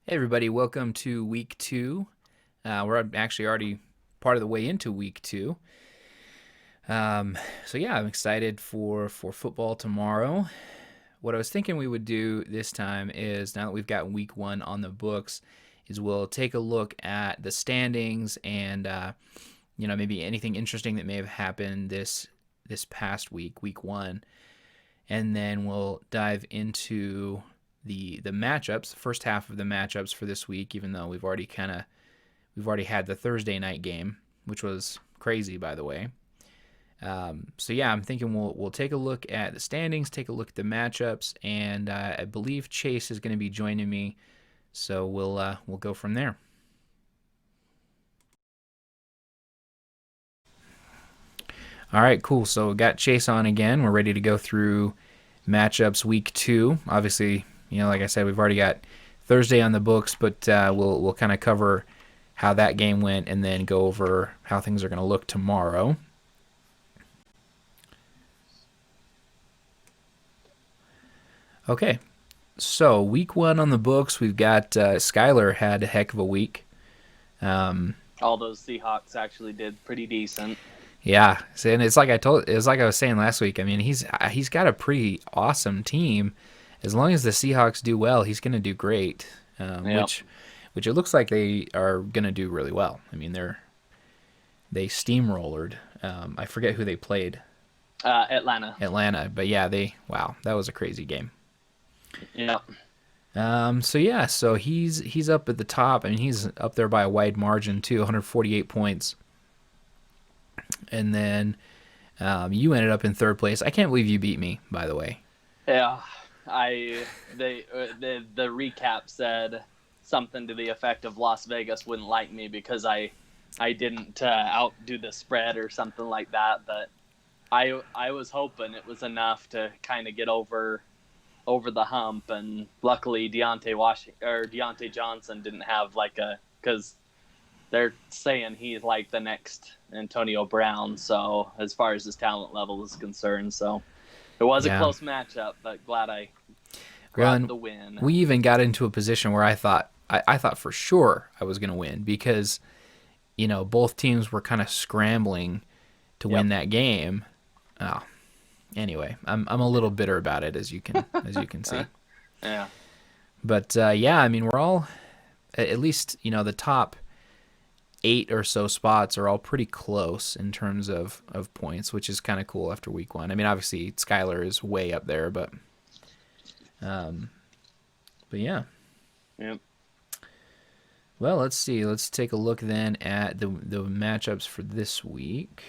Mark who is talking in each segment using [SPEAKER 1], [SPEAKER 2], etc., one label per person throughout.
[SPEAKER 1] Hey everybody, welcome to week two. We're actually already part of the way into week two. So yeah, I'm excited for football tomorrow. What I was thinking we would do this time is, now that we've got week one on the books, is we'll take a look at the standings and maybe anything interesting that may have happened this past week, week one, and then we'll dive into the matchups, the first half of the matchups for this week. Even though we've already had the Thursday night game, which was crazy, by the way. So yeah, I'm thinking we'll take a look at the standings, take a look at the matchups, and I believe Chase is going to be joining me. So we'll go from there. All right, cool. So we got Chase on again. We're ready to go through matchups week two. Obviously, like I said, we've already got Thursday on the books, but we'll kind of cover how that game went and then go over how things are going to look tomorrow. Okay, so week one on the books, we've got Skyler had a heck of a week. Um,
[SPEAKER 2] All those Seahawks actually did pretty decent.
[SPEAKER 1] yeah, and it's like I was saying last week. I mean, he's got a pretty awesome team. As long as the Seahawks do well, he's going to do great.
[SPEAKER 2] Yep.
[SPEAKER 1] Which it looks like they are going to do really well. I mean, they steamrollered. I forget who they played,
[SPEAKER 2] Atlanta.
[SPEAKER 1] Atlanta, but yeah, wow, that was a crazy game.
[SPEAKER 2] Yep.
[SPEAKER 1] So yeah, so he's up at the top. I mean, he's up there by a wide margin too, 148 points. And then you ended up in third place. I can't believe you beat me, by the way.
[SPEAKER 2] Yeah. The recap said something to the effect of Las Vegas wouldn't like me because I didn't outdo the spread or something like that. But I was hoping it was enough to kind of get over the hump, and luckily Deontay Johnson didn't have because they're saying he's like the next Antonio Brown. So as far as his talent level is concerned, so it was a
[SPEAKER 1] Yeah.
[SPEAKER 2] close matchup, but glad I
[SPEAKER 1] Well,
[SPEAKER 2] grabbed
[SPEAKER 1] and
[SPEAKER 2] the win.
[SPEAKER 1] we even got into a position where I thought for sure I was going to win because both teams were kind of scrambling to
[SPEAKER 2] Yep.
[SPEAKER 1] win that game. Oh, anyway, I'm a little bitter about it, as you can see.
[SPEAKER 2] Yeah.
[SPEAKER 1] But yeah, I mean, we're all at least the top eight or so spots are all pretty close in terms of points, which is kind of cool after week one. I mean, obviously Skyler is way up there, um, but yeah.
[SPEAKER 2] Yep.
[SPEAKER 1] Well, let's see. Let's take a look then at the matchups for this week.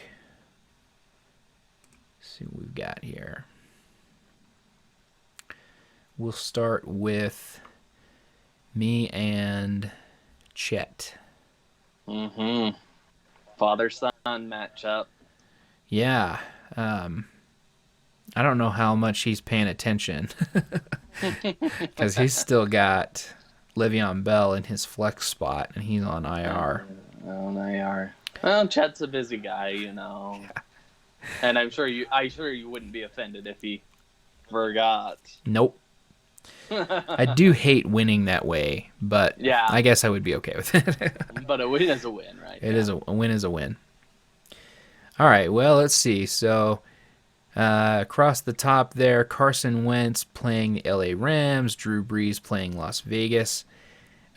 [SPEAKER 1] Let's see what we've got here. We'll start with me and Chet.
[SPEAKER 2] Mm-hmm. Father-son matchup.
[SPEAKER 1] Yeah. Um, I don't know how much he's paying attention because he's still got Le'Veon Bell in his flex spot and he's on IR.
[SPEAKER 2] Well, they are. Well, Chet's a busy guy. And I'm sure you wouldn't be offended if he forgot.
[SPEAKER 1] Nope. I do hate winning that way, but
[SPEAKER 2] Yeah,
[SPEAKER 1] I guess I would be okay with it.
[SPEAKER 2] but a win is a win, right?
[SPEAKER 1] It
[SPEAKER 2] Yeah.
[SPEAKER 1] is a win is a win. All right, well, let's see. So across the top there, Carson Wentz playing the LA Rams, Drew Brees playing Las Vegas.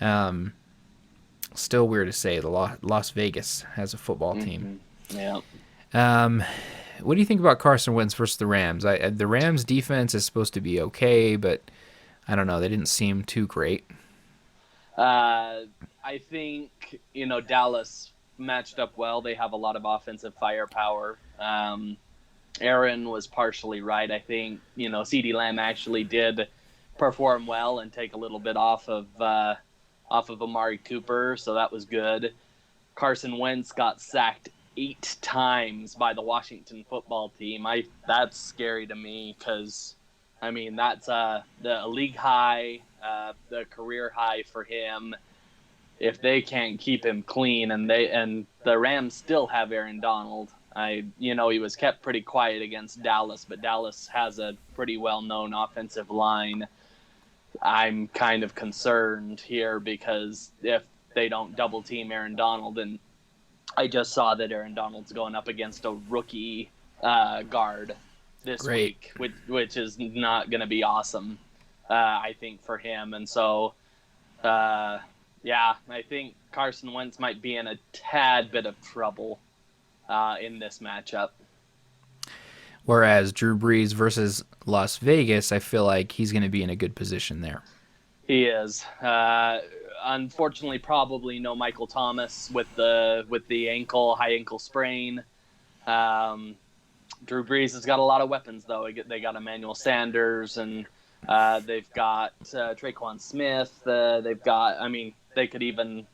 [SPEAKER 1] Um, Still weird to say the Las Vegas has a football team.
[SPEAKER 2] Mm-hmm. Yeah.
[SPEAKER 1] Um, what do you think about Carson Wentz versus the Rams? The Rams defense is supposed to be okay, but I don't know. They didn't seem too great.
[SPEAKER 2] I think Dallas matched up well. They have a lot of offensive firepower. Aaron was partially right. I think CeeDee Lamb actually did perform well and take a little bit off of Amari Cooper, so that was good. Carson Wentz got sacked 8 times by the Washington football team. That's scary to me because I mean that's the league high, the career high for him. If they can't keep him clean, and the Rams still have Aaron Donald. He was kept pretty quiet against Dallas, but Dallas has a pretty well known offensive line. I'm kind of concerned here because if they don't double team Aaron Donald, and I just saw that Aaron Donald's going up against a rookie guard this
[SPEAKER 1] Great.
[SPEAKER 2] week, which is not going to be awesome, I think, for him. And so, yeah, I think Carson Wentz might be in a tad bit of trouble in this matchup.
[SPEAKER 1] Whereas Drew Brees versus Las Vegas, I feel like he's going to be in a good position there.
[SPEAKER 2] He is. Unfortunately, probably no Michael Thomas with the high ankle sprain. Drew Brees has got a lot of weapons, though. They got Emmanuel Sanders, and they've got Traquan Smith. They've got, I mean, they could even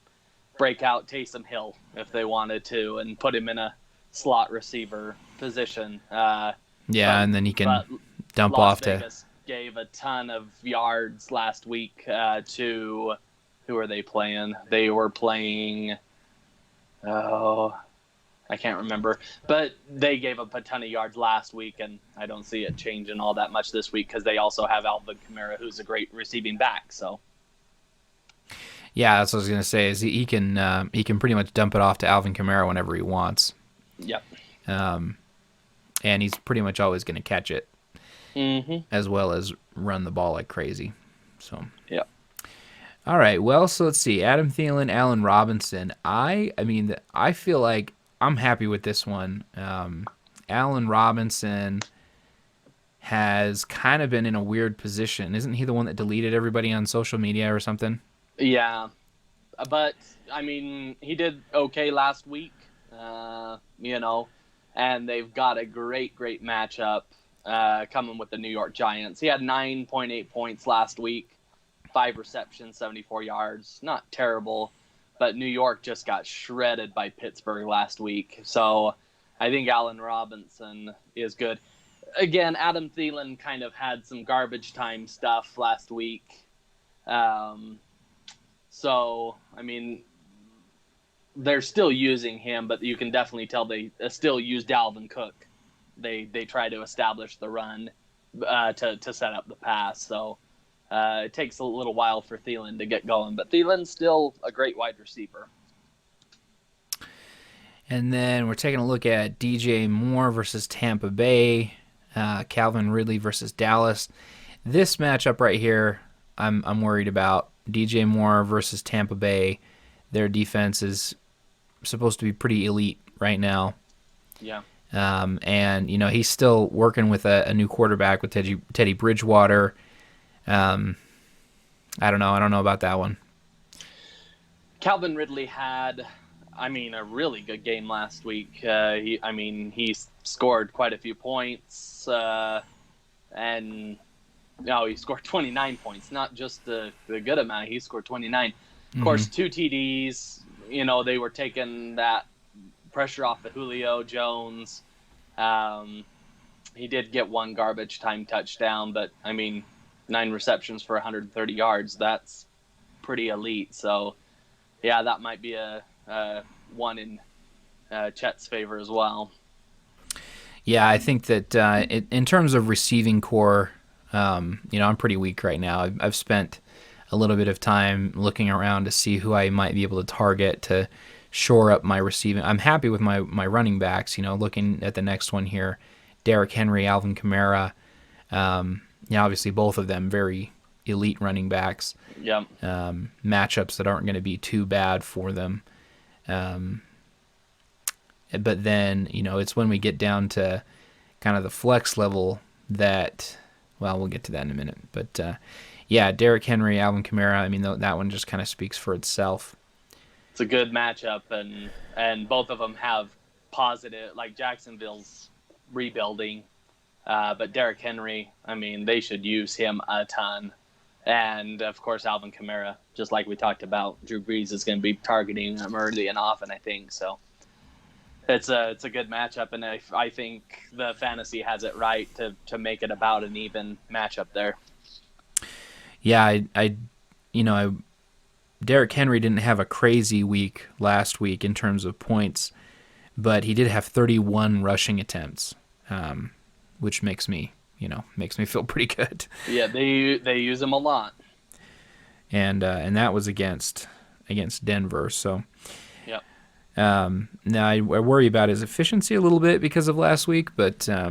[SPEAKER 2] break out Taysom Hill if they wanted to and put him in a slot receiver position.
[SPEAKER 1] Yeah, and then he can dump
[SPEAKER 2] Las
[SPEAKER 1] off
[SPEAKER 2] Vegas gave a ton of yards last week to, who are they playing? They were playing, I can't remember, but they gave up a ton of yards last week, and I don't see it changing all that much this week because they also have Alvin Kamara, who's a great receiving back. So,
[SPEAKER 1] yeah, that's what I was gonna say. Is he can pretty much dump it off to Alvin Kamara whenever he wants.
[SPEAKER 2] yep.
[SPEAKER 1] And he's pretty much always gonna catch it,
[SPEAKER 2] Mm-hmm.
[SPEAKER 1] as well as run the ball like crazy. So,
[SPEAKER 2] Yep.
[SPEAKER 1] all right. Well, so let's see. Adam Thielen, Allen Robinson. I mean, I feel like I'm happy with this one. Allen Robinson has kind of been in a weird position. Isn't he the one that deleted everybody on social media or something?
[SPEAKER 2] Yeah, but I mean, he did okay last week. And they've got a great matchup coming with the New York Giants. He had 9.8 points last week, 5 receptions, 74 yards. Not terrible, but New York just got shredded by Pittsburgh last week. So I think Allen Robinson is good. Again, Adam Thielen kind of had some garbage time stuff last week. So, I mean, they're still using him, but you can definitely tell they still use Dalvin Cook. They try to establish the run to set up the pass. So it takes a little while for Thielen to get going, but Thielen's still a great wide receiver.
[SPEAKER 1] And then we're taking a look at DJ Moore versus Tampa Bay, Calvin Ridley versus Dallas. This matchup right here, I'm worried about. DJ Moore versus Tampa Bay. Their defense is supposed to be pretty elite right now.
[SPEAKER 2] Yeah.
[SPEAKER 1] And, he's still working with a new quarterback with Teddy Bridgewater. I don't know. I don't know about that one.
[SPEAKER 2] Calvin Ridley had, a really good game last week. He scored quite a few points, and he scored 29 points, not just the good amount. He scored 29. Of course, 2 TDs. They were taking that pressure off of Julio Jones. He did get 1 garbage time touchdown, but 9 receptions for 130 yards. That's pretty elite. So, yeah, that might be a one in Chet's favor as well.
[SPEAKER 1] Yeah, I think that in terms of receiving core, I'm pretty weak right now. I've spent a little bit of time looking around to see who I might be able to target to shore up my receiving. I'm happy with my running backs, looking at the next one here. Derrick Henry, Alvin Kamara. Obviously both of them very elite running backs.
[SPEAKER 2] Yeah.
[SPEAKER 1] Matchups that aren't going to be too bad for them. But then, it's when we get down to kind of the flex level that, well, we'll get to that in a minute. But, yeah, Derrick Henry, Alvin Kamara, that one just kind of speaks for itself.
[SPEAKER 2] It's a good matchup, and both of them have positive, like Jacksonville's rebuilding. But Derrick Henry, they should use him a ton. And, of course, Alvin Kamara, just like we talked about, Drew Brees is going to be targeting him early and often, I think. So it's a good matchup, and I think the fantasy has it right to make it about an even matchup there.
[SPEAKER 1] Yeah, Derrick Henry didn't have a crazy week last week in terms of points, but he did have 31 rushing attempts, which makes me feel pretty good.
[SPEAKER 2] Yeah, they use him a lot.
[SPEAKER 1] and that was against Denver. So
[SPEAKER 2] Yep.
[SPEAKER 1] now I worry about his efficiency a little bit because of last week, but I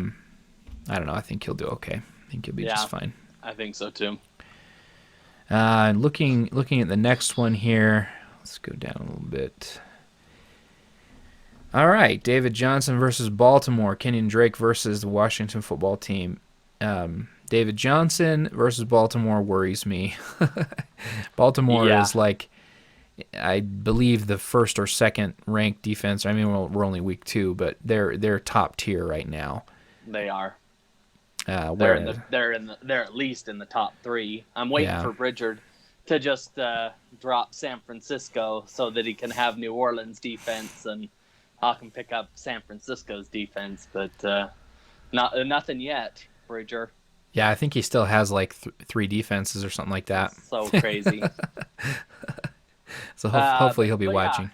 [SPEAKER 1] don't know. I think he'll do okay. I think he'll be just
[SPEAKER 2] Yeah,
[SPEAKER 1] fine.
[SPEAKER 2] I think so too.
[SPEAKER 1] Looking at the next one here, let's go down a little bit. All right, David Johnson versus Baltimore. Kenyon Drake versus the Washington football team. David Johnson versus Baltimore worries me. Baltimore
[SPEAKER 2] Yeah,
[SPEAKER 1] is like, I believe, the first or second ranked defense. I mean, we're only week 2, but they're top tier right now.
[SPEAKER 2] they are.
[SPEAKER 1] Whereas,
[SPEAKER 2] They're at least in the top 3. I'm waiting
[SPEAKER 1] yeah,
[SPEAKER 2] for Bridger to just drop San Francisco so that he can have New Orleans defense, and I can pick up San Francisco's defense, but nothing yet, Bridger.
[SPEAKER 1] yeah, I think he still has like 3 defenses or something like that.
[SPEAKER 2] So crazy.
[SPEAKER 1] So
[SPEAKER 2] Uh,
[SPEAKER 1] hopefully
[SPEAKER 2] but
[SPEAKER 1] he'll be
[SPEAKER 2] but yeah,
[SPEAKER 1] watching.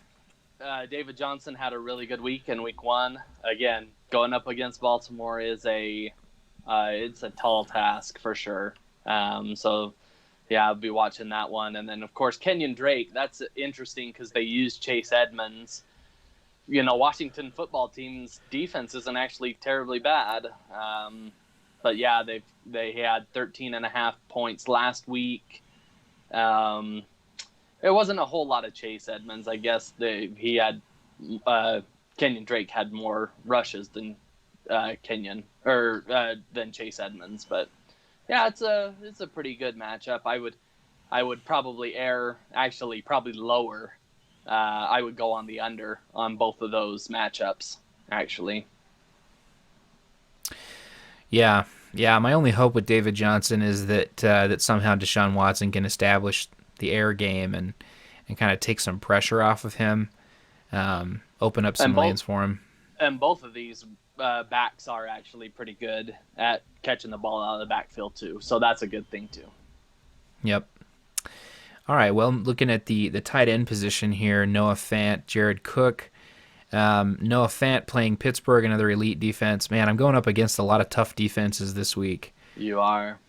[SPEAKER 2] David Johnson had a really good week in week 1. Again, going up against Baltimore is it's a tall task for sure. So yeah, I'll be watching that one, and then of course Kenyon Drake. That's interesting because they used Chase Edmonds. Washington football team's defense isn't actually terribly bad. But yeah, they had 13.5 points last week. It wasn't a whole lot of Chase Edmonds. I guess he had Kenyon Drake had more rushes than than Chase Edmonds. But yeah, it's a pretty good matchup. I would probably probably lower. I would go on the under on both of those matchups, actually.
[SPEAKER 1] Yeah, yeah. My only hope with David Johnson is that somehow Deshaun Watson can establish the air game and kind of take some pressure off of him, open up
[SPEAKER 2] And
[SPEAKER 1] some
[SPEAKER 2] both
[SPEAKER 1] lanes for him.
[SPEAKER 2] and both of these backs are actually pretty good at catching the ball out of the backfield too. So that's a good thing too.
[SPEAKER 1] Yep. All right. Well, looking at the tight end position here, Noah Fant, Jared Cook. Noah Fant playing Pittsburgh, another elite defense. Man, I'm going up against a lot of tough defenses this week.
[SPEAKER 2] You are.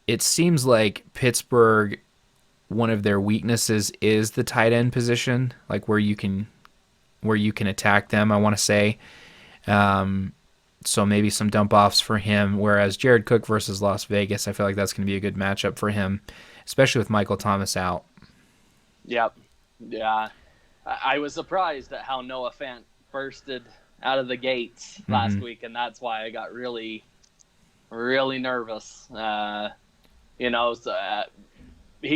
[SPEAKER 1] It seems like Pittsburgh, one of their weaknesses is the tight end position, like where you can attack them. I want to say, so maybe some dump offs for him. Whereas Jared Cook versus Las Vegas, I feel like that's going to be a good matchup for him, especially with Michael Thomas out.
[SPEAKER 2] Yep. Yeah. I was surprised at how Noah Fant bursted out of the gates last week, and that's why I got really, really nervous. He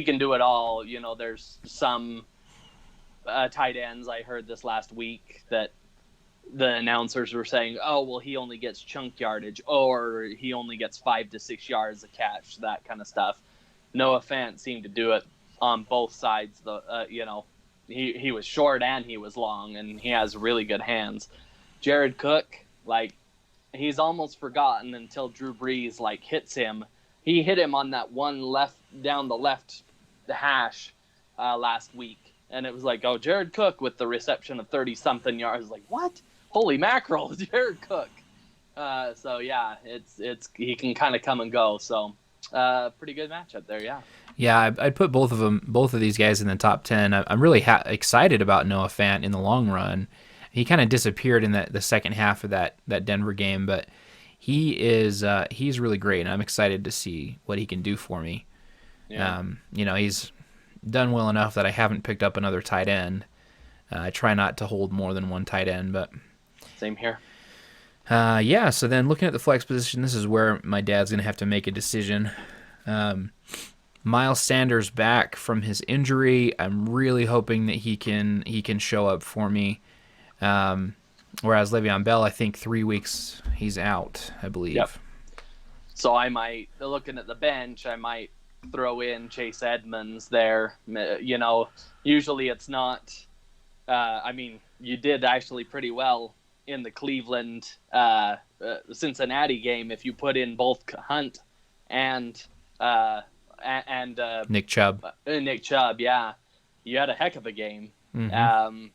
[SPEAKER 2] can do it all. There's some tight ends. I heard this last week that the announcers were saying, "Oh, well, he only gets chunk yardage, or he only gets 5 to 6 yards a catch," that kind of stuff. Noah Fant seemed to do it on both sides. He was short and he was long, and he has really good hands. Jared Cook, he's almost forgotten until Drew Brees hits him. He hit him on that one left down the left hash last week, and it was like, oh, Jared Cook with the reception of 30-something yards. Like, what? Holy mackerel, Jared Cook. So yeah, it's he can kind of come and go. So pretty good matchup there, yeah.
[SPEAKER 1] Yeah, I'd put both of these guys in the top 10. I'm really excited about Noah Fant in the long run. He kind of disappeared in the second half of that Denver game, but he's really great, and I'm excited to see what he can do for me.
[SPEAKER 2] Yeah.
[SPEAKER 1] He's done well enough that I haven't picked up another tight end. I try not to hold more than one tight end, but
[SPEAKER 2] Same here.
[SPEAKER 1] yeah. So then, looking at the flex position, this is where my dad's gonna have to make a decision. Miles Sanders back from his injury. I'm really hoping that he can show up for me. Whereas Le'Veon Bell, I think 3 weeks he's out, I believe.
[SPEAKER 2] Yep. So I might, looking at the bench, I might throw in Chase Edmonds there. Usually it's not. You did actually pretty well in the Cleveland Cincinnati game if you put in both Hunt and
[SPEAKER 1] Nick Chubb.
[SPEAKER 2] Nick Chubb, yeah, you had a heck of a game.
[SPEAKER 1] Mm-hmm.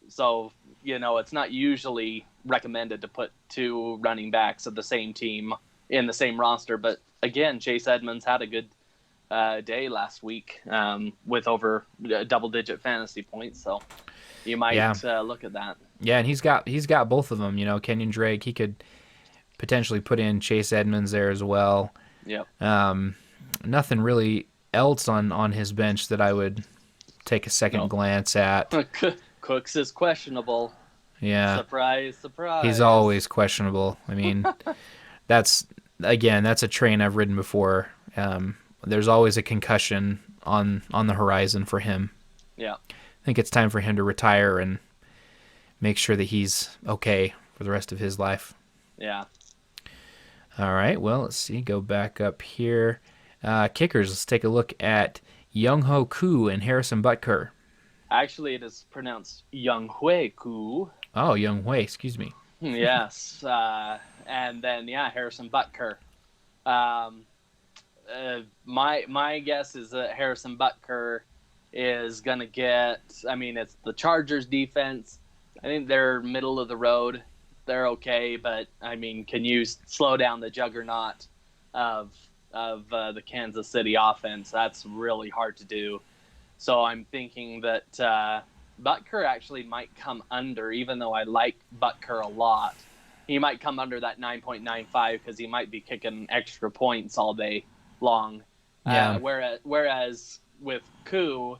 [SPEAKER 2] So it's not usually recommended to put 2 running backs of the same team in the same roster, but again, Chase Edmonds had a day last week with over double-digit fantasy points. So you
[SPEAKER 1] Yeah,
[SPEAKER 2] might look at that.
[SPEAKER 1] yeah, and he's got both of them. Kenyon Drake. He could potentially put in Chase Edmonds there as well.
[SPEAKER 2] Yep.
[SPEAKER 1] Nothing really else on his bench that I would take a second
[SPEAKER 2] No.
[SPEAKER 1] glance at.
[SPEAKER 2] Cooks is questionable.
[SPEAKER 1] Yeah,
[SPEAKER 2] Surprise,
[SPEAKER 1] he's
[SPEAKER 2] surprise.
[SPEAKER 1] always questionable. I mean, that's that's a train I've ridden before. There's always a concussion on the horizon for him.
[SPEAKER 2] Yeah.
[SPEAKER 1] I think it's time for him to retire and make sure that he's okay for the rest of his life.
[SPEAKER 2] Yeah.
[SPEAKER 1] All right, well, let's see. Go back up here. Kickers, let's take a look at Young Ho Koo and Harrison Butker.
[SPEAKER 2] Actually, it is pronounced Young Hui Ku.
[SPEAKER 1] Oh, Young Hui, excuse me.
[SPEAKER 2] Yes. And then, yeah, Harrison Butker. Um, my guess is that Harrison Butker is going to get, I mean, it's the Chargers defense. I think they're middle of the road. They're okay, but, I mean, can you slow down the juggernaut of the Kansas City offense? That's really hard to do. So I'm thinking that Butker actually might come under, even though I like Butker a lot. He might come under that 9.95 because he might be kicking extra points all day long.
[SPEAKER 1] Yeah.
[SPEAKER 2] Whereas with Koo,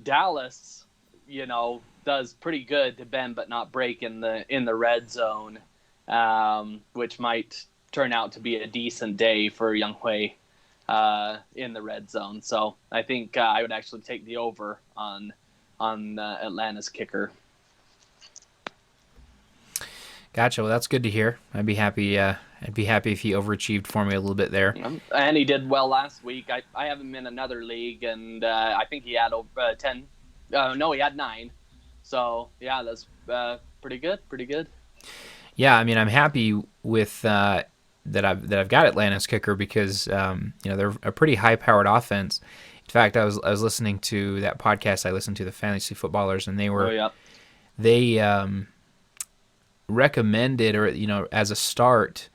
[SPEAKER 2] Dallas, does pretty good to bend but not break in the red zone, which might turn out to be a decent day for Young Hui in the red zone. So I think I would actually take the over on Atlanta's kicker.
[SPEAKER 1] Gotcha. Well, that's good to hear. I'd be happy. I'd be happy if he overachieved for me a little bit there.
[SPEAKER 2] And he did well last week. I have him in another league, and I think he had over 10. No, he had 9. So yeah, that's pretty good. Pretty good.
[SPEAKER 1] Yeah, I mean, I'm happy with that. I've got Atlanta's kicker because they're a pretty high-powered offense. In fact, I was listening to that podcast I listened to, the Fantasy Footballers, and they recommended, or as a start,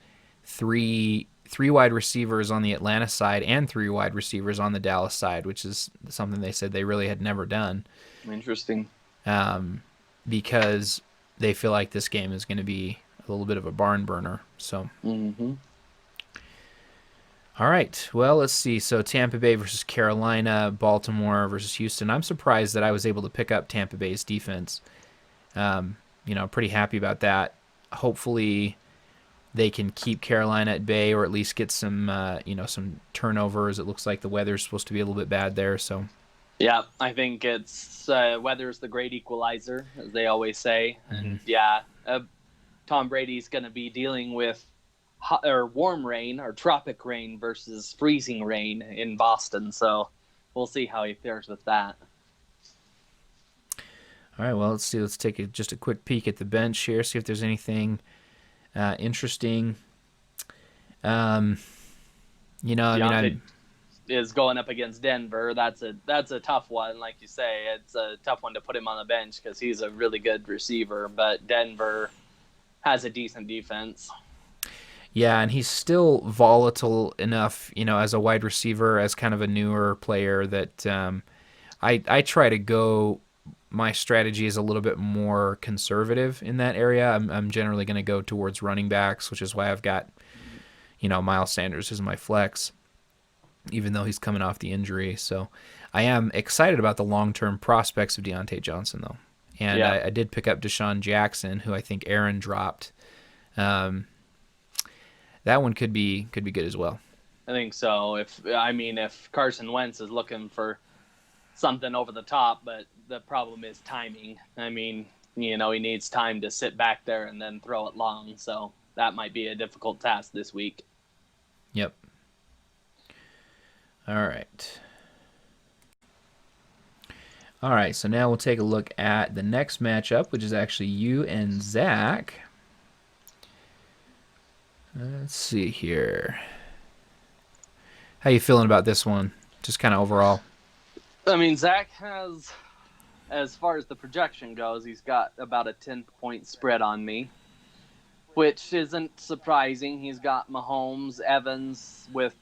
[SPEAKER 1] three wide receivers on the Atlanta side and 3 wide receivers on the Dallas side, which is something they said they really had never done.
[SPEAKER 2] Interesting.
[SPEAKER 1] Because they feel like this game is going to be a little bit of a barn burner. So.
[SPEAKER 2] Mm-hmm.
[SPEAKER 1] All right. Well, let's see. So Tampa Bay versus Carolina, Baltimore versus Houston. I'm surprised that I was able to pick up Tampa Bay's defense. Pretty happy about that. Hopefully, they can keep Carolina at bay, or at least get some turnovers. It looks like the weather's supposed to be a little bit bad there. So.
[SPEAKER 2] Yeah, I think it's weather's the great equalizer, as they always say.
[SPEAKER 1] Mm-hmm.
[SPEAKER 2] And yeah, Tom Brady's going to be dealing with hot, or warm rain or tropic rain versus freezing rain in Boston. So we'll see how he fares with that.
[SPEAKER 1] All right, well, let's see. Let's take just a quick peek at the bench here, see if there's anything interesting.
[SPEAKER 2] Deontay is going up against Denver. That's a tough one. Like you say, it's a tough one to put him on the bench because he's a really good receiver. But Denver has a decent defense.
[SPEAKER 1] Yeah, and he's still volatile enough, as a wide receiver, as kind of a newer player, that I try to go. My strategy is a little bit more conservative in that area. I'm generally going to go towards running backs, which is why I've got, Miles Sanders as my flex, even though he's coming off the injury. So I am excited about the long-term prospects of Deontay Johnson, though. And
[SPEAKER 2] Yeah.
[SPEAKER 1] I did pick up Deshaun Jackson, who I think Aaron dropped. That one could be good as well.
[SPEAKER 2] I think so. If Carson Wentz is looking for something over the top, but the problem is timing. He needs time to sit back there and then throw it long. So that might be a difficult task this week.
[SPEAKER 1] Yep. All right, so now we'll take a look at the next matchup, which is actually you and Zach. Let's see here. How you feeling about this one? Just kind of overall.
[SPEAKER 2] Zach has, as far as the projection goes, he's got about a 10-point spread on me, which isn't surprising. He's got Mahomes, Evans with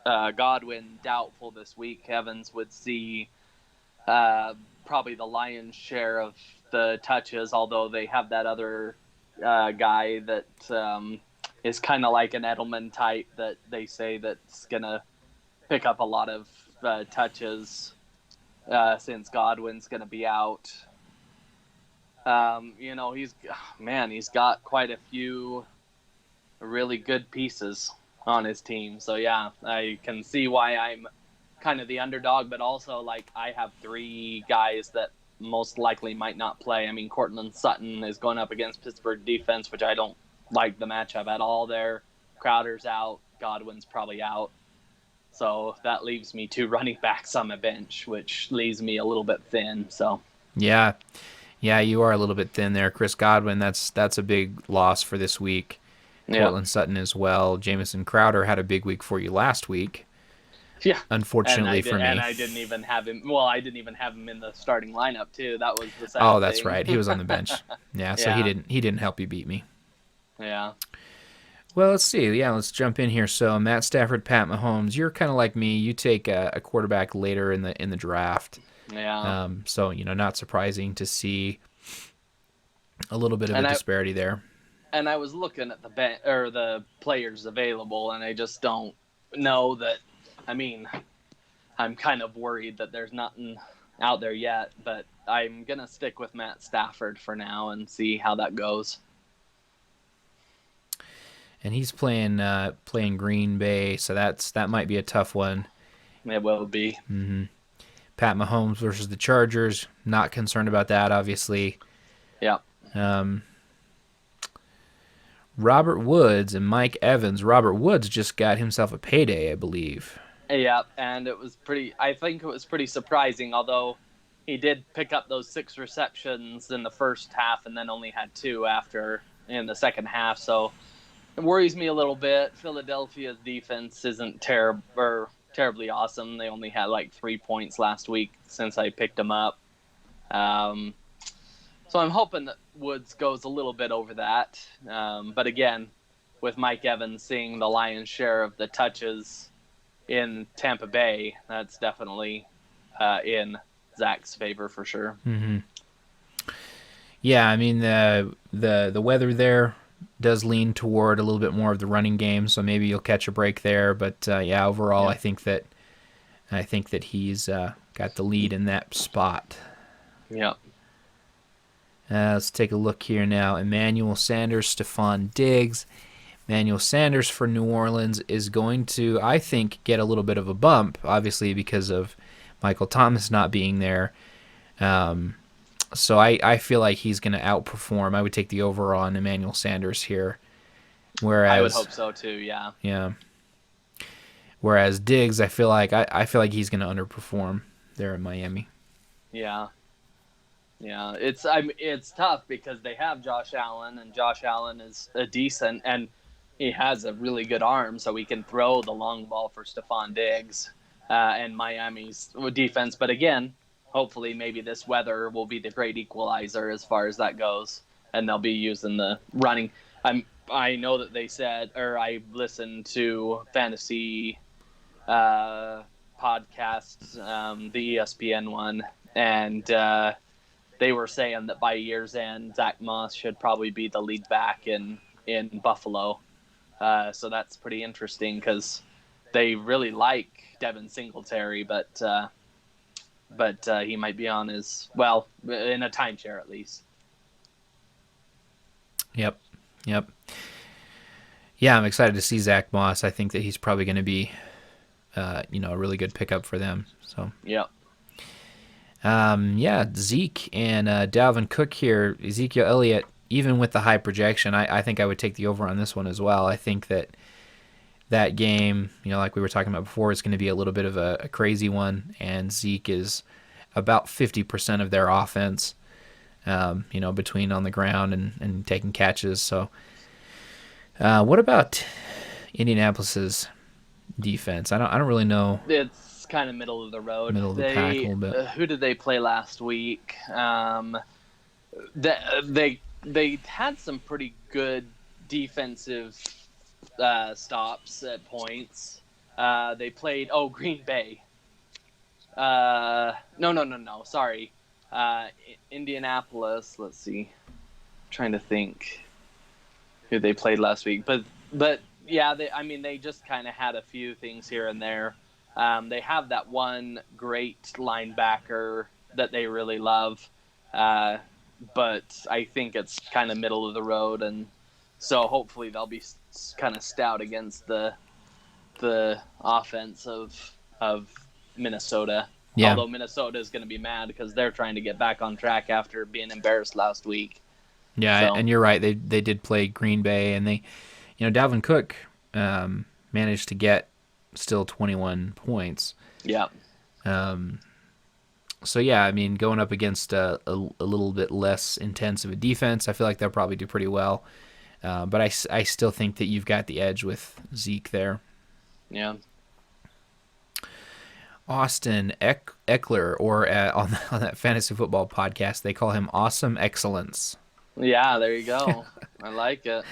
[SPEAKER 2] Godwin doubtful this week. Evans would see uh, probably the lion's share of the touches, although they have that other guy that is kind of like an Edelman type that they say that's going to pick up a lot of touches since Godwin's going to be out. He's got quite a few really good pieces on his team. So yeah, I can see why I'm kind of the underdog, but also like I have 3 guys that most likely might not play. I mean, Cortland Sutton is going up against Pittsburgh defense, which I don't like the matchup at all there. Crowder's out. Godwin's probably out. So that leaves me 2 running backs on my bench, which leaves me a little bit thin. So
[SPEAKER 1] Yeah, yeah, you are a little bit thin there, Chris Godwin. That's a big loss for this week.
[SPEAKER 2] yeah,
[SPEAKER 1] Cortland Sutton as well. Jamison Crowder had a big week for you last week.
[SPEAKER 2] yeah.
[SPEAKER 1] Unfortunately for
[SPEAKER 2] And
[SPEAKER 1] me.
[SPEAKER 2] I didn't even have him. Well, I didn't even have him in the starting lineup too. That was the
[SPEAKER 1] Oh,
[SPEAKER 2] sad
[SPEAKER 1] that's
[SPEAKER 2] thing.
[SPEAKER 1] right. He was on the bench. Yeah, so
[SPEAKER 2] Yeah,
[SPEAKER 1] he didn't help you beat me.
[SPEAKER 2] yeah,
[SPEAKER 1] Well, let's see. Yeah, let's jump in here. So Matt Stafford, Pat Mahomes. You're kind of like me. You take a quarterback later in the draft.
[SPEAKER 2] yeah.
[SPEAKER 1] So not surprising to see a little bit of a
[SPEAKER 2] And I
[SPEAKER 1] disparity there.
[SPEAKER 2] and I was looking at the players available, and I just don't know that. I mean, I'm kind of worried that there's nothing out there yet, but I'm gonna stick with Matt Stafford for now and see how that goes.
[SPEAKER 1] And he's playing Green Bay, so that might be a tough one.
[SPEAKER 2] It will be.
[SPEAKER 1] Pat Mahomes versus the Chargers. Not concerned about that, obviously.
[SPEAKER 2] Yeah.
[SPEAKER 1] Um, Robert Woods and Mike Evans. Robert Woods just got himself a payday, I believe.
[SPEAKER 2] Yeah, and I think it was pretty surprising, although he did pick up those 6 receptions in the first half and then only had 2 after in the second half. So it worries me a little bit. Philadelphia's defense isn't terribly awesome. They only had like 3 points last week since I picked them up. So I'm hoping that Woods goes a little bit over that. But again, with Mike Evans seeing the lion's share of the touches in Tampa Bay, that's definitely in Zach's favor for sure.
[SPEAKER 1] Yeah, I mean the weather there does lean toward a little bit more of the running game, so maybe you'll catch a break there. But yeah, overall,
[SPEAKER 2] Yeah.
[SPEAKER 1] I think that he's got the lead in that spot.
[SPEAKER 2] Yeah.
[SPEAKER 1] Let's take a look here now. Emmanuel Sanders, Stephon Diggs. Emmanuel Sanders for New Orleans is going to, I think, get a little bit of a bump, obviously because of Michael Thomas not being there. So I feel like he's going to outperform. I would take the over on Emmanuel Sanders here. Whereas,
[SPEAKER 2] I would hope so too. Yeah.
[SPEAKER 1] Yeah. Whereas Diggs, I feel like he's going to underperform there in Miami.
[SPEAKER 2] Yeah. Yeah, it's tough because they have Josh Allen, and Josh Allen is a decent, and he has a really good arm, so he can throw the long ball for Stephon Diggs and Miami's defense. But again, hopefully maybe this weather will be the great equalizer as far as that goes, and they'll be using the running. I know that they said, or I listened to fantasy podcasts, the ESPN one, and they were saying that by year's end, Zach Moss should probably be the lead back in Buffalo. So that's pretty interesting because they really like Devin Singletary, but he might be on in a timeshare at least.
[SPEAKER 1] Yep. Yeah, I'm excited to see Zach Moss. I think that he's probably going to be, a really good pickup for them. So.
[SPEAKER 2] Yep.
[SPEAKER 1] Yeah, Zeke and Dalvin Cook here. Ezekiel Elliott, even with the high projection, I think I would take the over on this one as well. I think that game, like we were talking about before, is going to be a little bit of a crazy one, and Zeke is about 50% of their offense, between on the ground and taking catches. So what about Indianapolis's defense? I don't really know.
[SPEAKER 2] It's kind of middle of the road.
[SPEAKER 1] Middle of the pack a little bit.
[SPEAKER 2] Who did they play last week? They had some pretty good defensive stops at points. They played Green Bay. No. Sorry, Indianapolis. Let's see. I'm trying to think who they played last week, but yeah, they just kind of had a few things here and there. They have that one great linebacker that they really love, uh, but I think it's kind of middle of the road, and so hopefully they'll be kind of stout against the offense of Minnesota.
[SPEAKER 1] Yeah.
[SPEAKER 2] Although Minnesota is going to be mad because they're trying to get back on track after being embarrassed last week.
[SPEAKER 1] Yeah,
[SPEAKER 2] So
[SPEAKER 1] and you're right. They did play Green Bay, and Dalvin Cook managed to get still 21 points.
[SPEAKER 2] yeah,
[SPEAKER 1] So yeah, I mean, going up against a little bit less intense of a defense, I feel like they'll probably do pretty well. But I still think that you've got the edge with Zeke there.
[SPEAKER 2] yeah.
[SPEAKER 1] Austin Eckler, or on that fantasy football podcast, they call him Awesome Excellence.
[SPEAKER 2] Yeah, there you go. I like it.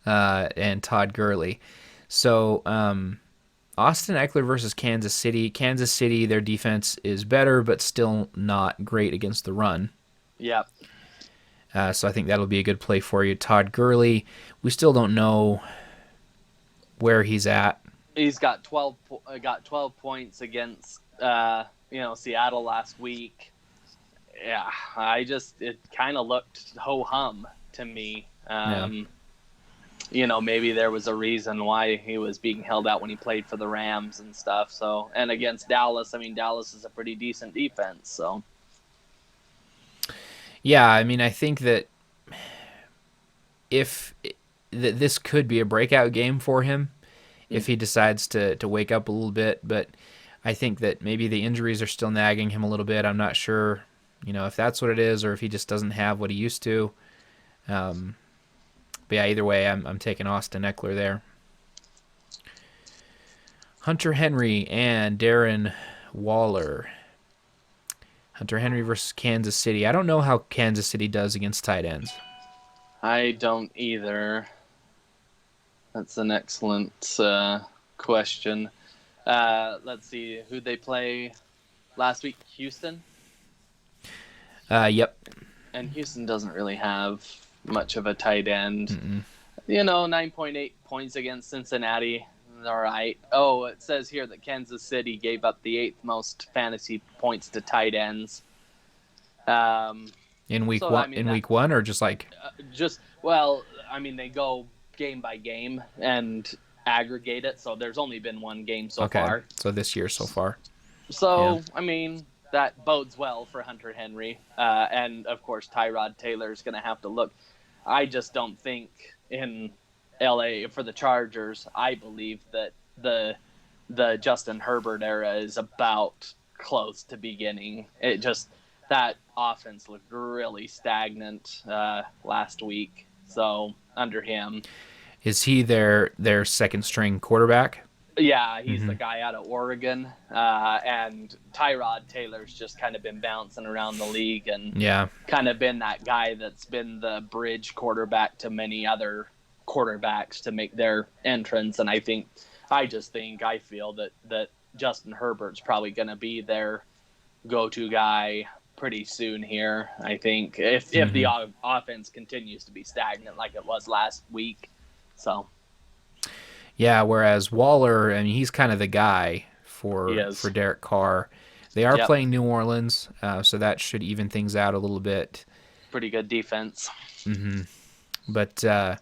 [SPEAKER 1] And Todd Gurley. So Austin Eckler versus Kansas City. Kansas City, their defense is better, but still not great against the run.
[SPEAKER 2] Yep.
[SPEAKER 1] So I think that'll be a good play for you. Todd Gurley, we still don't know where he's at.
[SPEAKER 2] He's got 12 points against Seattle last week. Yeah, it kind of looked ho hum to me. Maybe there was a reason why he was being held out when he played for the Rams and stuff. So, and against Dallas, I mean, Dallas is a pretty decent defense. So,
[SPEAKER 1] yeah, I mean, I think that this could be a breakout game for him if he decides to wake up a little bit, but I think that maybe the injuries are still nagging him a little bit. I'm not sure, if that's what it is or if he just doesn't have what he used to. But yeah, either way, I'm taking Austin Eckler there. Hunter Henry and Darren Waller. Hunter Henry versus Kansas City. I don't know how Kansas City does against tight ends.
[SPEAKER 2] I don't either. That's an excellent question. Let's see who they play last week. Houston.
[SPEAKER 1] Yep.
[SPEAKER 2] And Houston doesn't really have much of a tight end. 9.8 points against Cincinnati. All right. Oh, it says here that Kansas City gave up the 8th most fantasy points to tight ends.
[SPEAKER 1] In week one, or just like
[SPEAKER 2] they go game by game and aggregate it. So there's only been one game so far.
[SPEAKER 1] So this year so far.
[SPEAKER 2] So yeah. I mean, that bodes well for Hunter Henry, and of course Tyrod Taylor is going to have to look. I just don't think in LA for the Chargers. I believe that the Justin Herbert era is about close to beginning. That offense looked really stagnant last week. So under him,
[SPEAKER 1] is he their second string quarterback?
[SPEAKER 2] Yeah, he's the guy out of Oregon, and Tyrod Taylor's just kind of been bouncing around the league and kind of been that guy that's been the bridge quarterback to many other quarterbacks to make their entrance. And I feel that Justin Herbert's probably going to be their go-to guy pretty soon here. I think if the offense continues to be stagnant like it was last week, so.
[SPEAKER 1] Yeah, whereas Waller, I mean, he's kind of the guy for Derek Carr. They are playing New Orleans, so that should even things out a little bit.
[SPEAKER 2] Pretty good defense.
[SPEAKER 1] Mm-hmm. But, I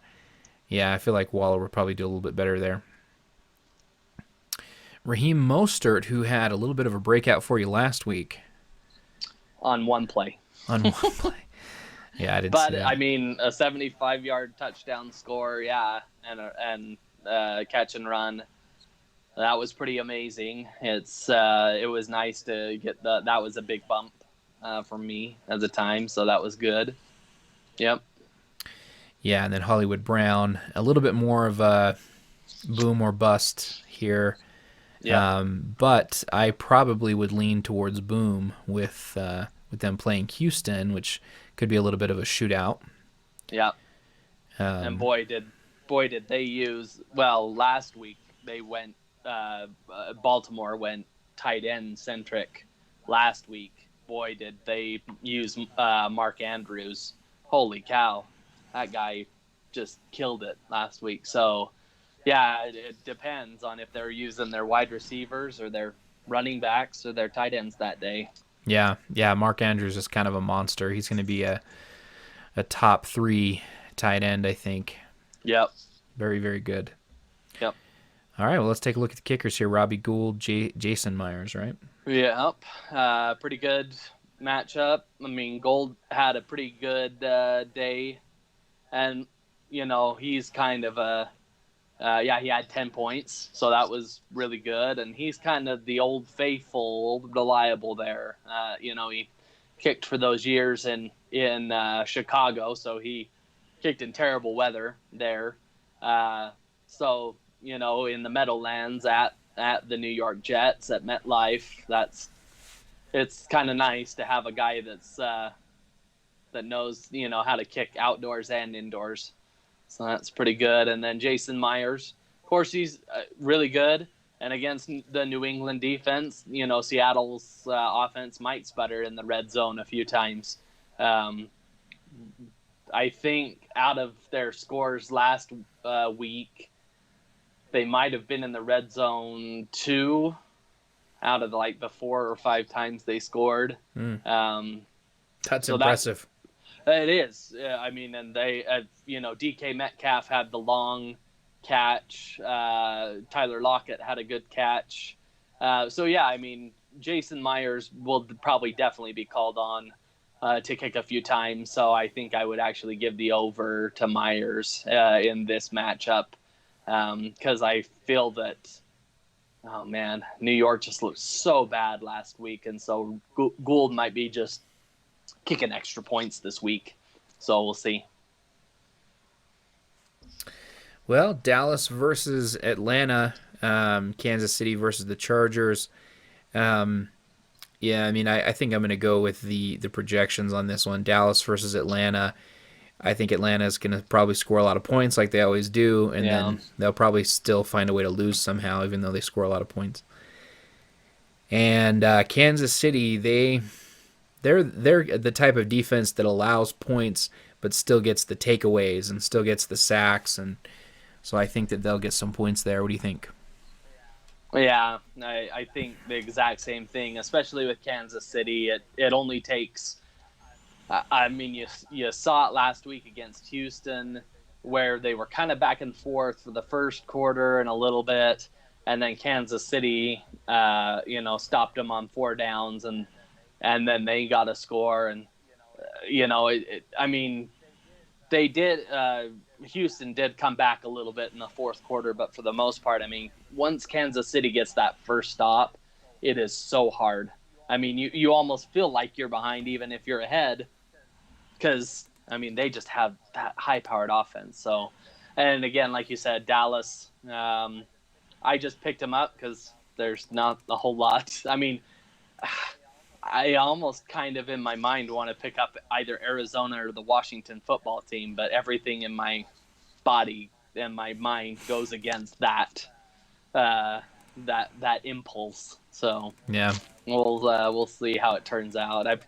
[SPEAKER 1] feel like Waller would probably do a little bit better there. Raheem Mostert, who had a little bit of a breakout for you last week.
[SPEAKER 2] On one play.
[SPEAKER 1] On one play. Yeah, I didn't see that.
[SPEAKER 2] I mean, a 75-yard touchdown score, and catch and run. That was pretty amazing. It was nice to get that was a big bump for me at the time, so that was good. Yep.
[SPEAKER 1] Yeah, and then Hollywood Brown, a little bit more of a boom or bust here. Yeah. But I probably would lean towards boom with them playing Houston, which could be a little bit of a shootout.
[SPEAKER 2] Yeah. And boy did they use last week they went Baltimore went tight end centric last week, boy, did they use Mark Andrews. Holy cow, that guy just killed it last week. So yeah, it depends on if they're using their wide receivers or their running backs or their tight ends that day.
[SPEAKER 1] Yeah, yeah. Mark Andrews is kind of a monster. He's going to be a top 3 tight end, I think.
[SPEAKER 2] Yep.
[SPEAKER 1] Very, very good.
[SPEAKER 2] Yep.
[SPEAKER 1] All right, well, let's take a look at the kickers here. Robbie Gould, Jason Myers, right?
[SPEAKER 2] Yep. Pretty good matchup. I mean, Gold had a pretty good day, and he's kind of a he had 10 points, so that was really good. And he's kind of the old faithful, old reliable there. He kicked for those years in Chicago, so he kicked in terrible weather there. So in the Meadowlands at the New York Jets at MetLife, it's kind of nice to have a guy that knows how to kick outdoors and indoors. So that's pretty good. And then Jason Myers, of course, he's really good. And against the New England defense, Seattle's offense might sputter in the red zone a few times. I think out of their scores last week, they might have been in the red zone 2 out of like the 4 or 5 times they scored.
[SPEAKER 1] That's
[SPEAKER 2] So
[SPEAKER 1] impressive.
[SPEAKER 2] It is. I mean, and they, DK Metcalf had the long catch. Tyler Lockett had a good catch. So, yeah, I mean, Jason Myers will probably definitely be called on to kick a few times. So I think I would actually give the over to Myers in this matchup because I feel that, oh, man, New York just looked so bad last week. And so Gould might be just kicking extra points this week. So we'll see.
[SPEAKER 1] Well, Dallas versus Atlanta, Kansas City versus the Chargers. Yeah, I mean, I think I'm going to go with the projections on this one. Dallas versus Atlanta. I think Atlanta is going to probably score a lot of points like they always do, and
[SPEAKER 2] Yeah.
[SPEAKER 1] then they'll probably still find a way to lose somehow, even though they score a lot of points. And Kansas City, they're the type of defense that allows points but still gets the takeaways and still gets the sacks, and so I think that they'll get some points there. What do you think?
[SPEAKER 2] Yeah, I think the exact same thing, especially with Kansas City. It only takes, I mean, you saw it last week against Houston where they were kind of back and forth for the first quarter and a little bit, and then Kansas City, stopped them on 4 downs, and then they got a score. And I mean, they did. Houston did come back a little bit in the fourth quarter, but for the most part, I mean, once Kansas City gets that first stop, it is so hard. I mean, you almost feel like you're behind even if you're ahead, because I mean they just have that high-powered offense. So, and again, like you said, Dallas. I just picked them up because there's not a whole lot. I mean, I almost kind of in my mind want to pick up either Arizona or the Washington football team, but everything in my body and my mind goes against that that impulse. So
[SPEAKER 1] Yeah.
[SPEAKER 2] we'll see how it turns out. I